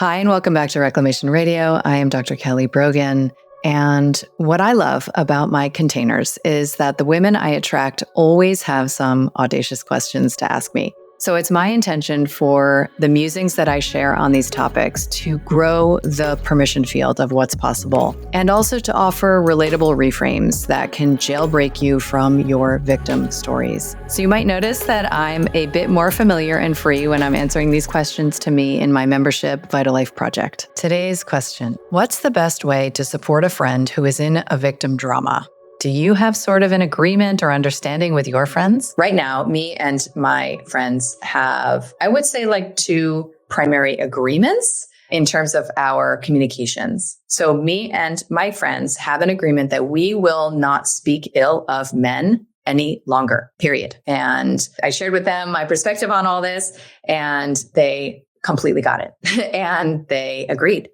Hi, and welcome back to Reclamation Radio. I am Dr. Kelly Brogan. And what I love about my containers is that the women I attract always have some audacious questions to ask me. So it's my intention for the musings that I share on these topics to grow the permission field of what's possible, and also to offer relatable reframes that can jailbreak you from your victim stories. So you might notice that I'm a bit more familiar and free when I'm answering these questions to me in my membership Vital Life Project. Today's question: what's the best way to support a friend who is in a victim drama? Do you have sort of an agreement or understanding with your friends? Right now, me and my friends have, I would say, like two primary agreements in terms of our communications. So me and my friends have an agreement that we will not speak ill of men any longer, period. And I shared with them my perspective on all this, and they completely got it. And they agreed,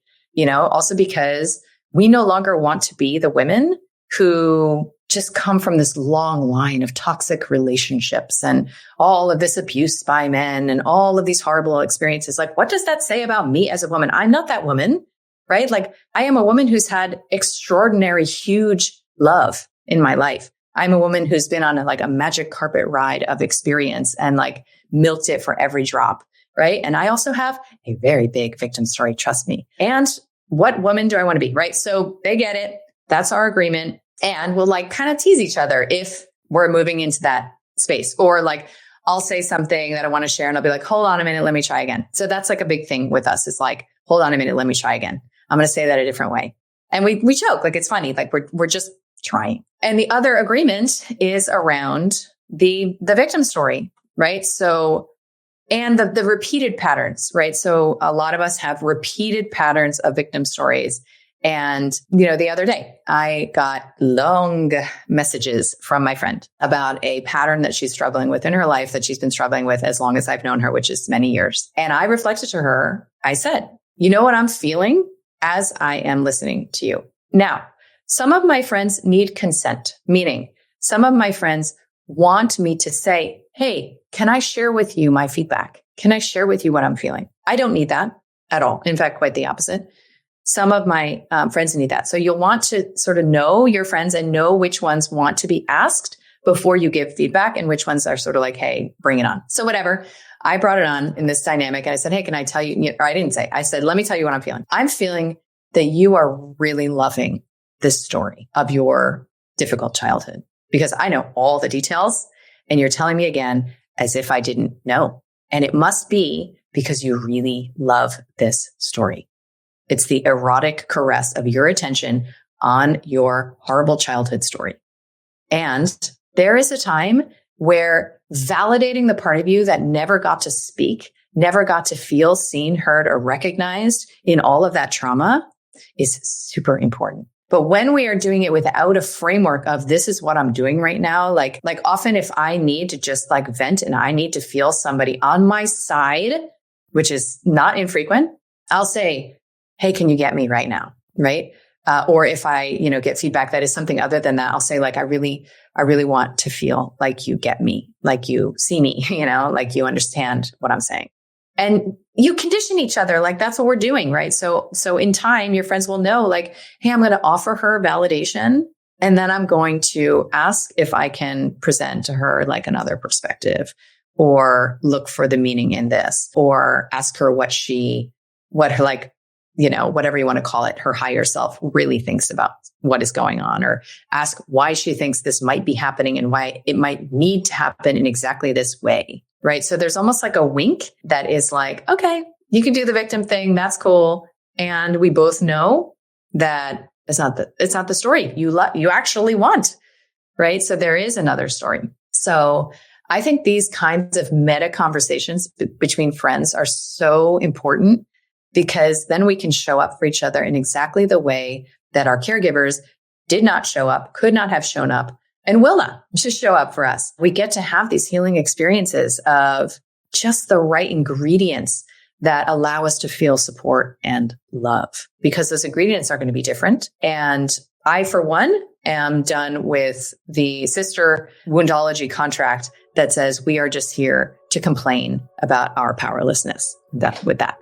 also because we no longer want to be the women who just come from this long line of toxic relationships and all of this abuse by men and all of these horrible experiences. Like, what does that say about me as a woman? I'm not that woman, right? Like, I am a woman who's had extraordinary, huge love in my life. I'm a woman who's been on a magic carpet ride of experience and milked it for every drop, right? And I also have a very big victim story, trust me. And what woman do I want to be, right? So they get it. That's our agreement. And we'll kind of tease each other if we're moving into that space. Or I'll say something that I want to share and I'll be like, hold on a minute, let me try again. So that's a big thing with us. It's hold on a minute, let me try again. I'm going to say that a different way. And we joke, it's funny, we're just trying. And the other agreement is around the victim story, right? So, and the repeated patterns, right? So a lot of us have repeated patterns of victim stories. And, the other day I got long messages from my friend about a pattern that she's struggling with in her life, that she's been struggling with as long as I've known her, which is many years. And I reflected to her, I said, you know what I'm feeling as I am listening to you. Now, some of my friends need consent, meaning some of my friends want me to say, hey, can I share with you my feedback? Can I share with you what I'm feeling? I don't need that at all. In fact, quite the opposite. Some of my friends need that. So you'll want to sort of know your friends and know which ones want to be asked before you give feedback and which ones are sort of hey, bring it on. So whatever, I brought it on in this dynamic and I said, hey, can I tell you, or I didn't say, I said, let me tell you what I'm feeling. I'm feeling that you are really loving this story of your difficult childhood because I know all the details and you're telling me again as if I didn't know. And it must be because you really love this story. It's the erotic caress of your attention on your horrible childhood story. And there is a time where validating the part of you that never got to speak, never got to feel seen, heard, or recognized in all of that trauma is super important. But when we are doing it without a framework of this is what I'm doing right now, like often if I need to just vent and I need to feel somebody on my side, which is not infrequent, I'll say, hey, can you get me right now? Right. Or if I, get feedback that is something other than that, I'll say I really want to feel like you get me, like you see me, like you understand what I'm saying. And you condition each other. That's what we're doing. Right. So in time, your friends will know hey, I'm going to offer her validation. And then I'm going to ask if I can present to her another perspective or look for the meaning in this or ask her what her whatever you want to call it, her higher self really thinks about what is going on, or ask why she thinks this might be happening and why it might need to happen in exactly this way, right? So there's almost a wink that is okay, you can do the victim thing. That's cool. And we both know that it's not the story you actually want, right? So there is another story. So I think these kinds of meta conversations between friends are so important, because then we can show up for each other in exactly the way that our caregivers did not show up, could not have shown up, and will not just show up for us. We get to have these healing experiences of just the right ingredients that allow us to feel support and love, because those ingredients are going to be different. And I, for one, am done with the sister woundology contract that says we are just here to complain about our powerlessness. With that.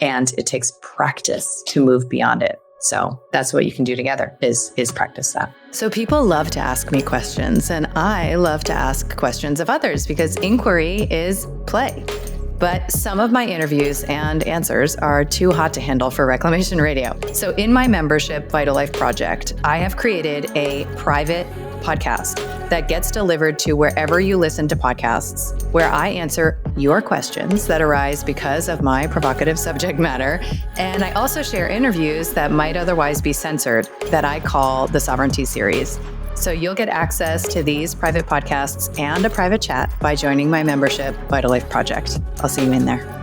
And it takes practice to move beyond it. So that's what you can do together is practice that. So people love to ask me questions, and I love to ask questions of others because inquiry is play. But some of my interviews and answers are too hot to handle for Reclamation Radio. So in my membership Vital Life project, I have created a private podcast that gets delivered to wherever you listen to podcasts, where I answer your questions that arise because of my provocative subject matter. And I also share interviews that might otherwise be censored that I call the Sovereignty Series. So you'll get access to these private podcasts and a private chat by joining my membership Vital Life project. I'll see you in there.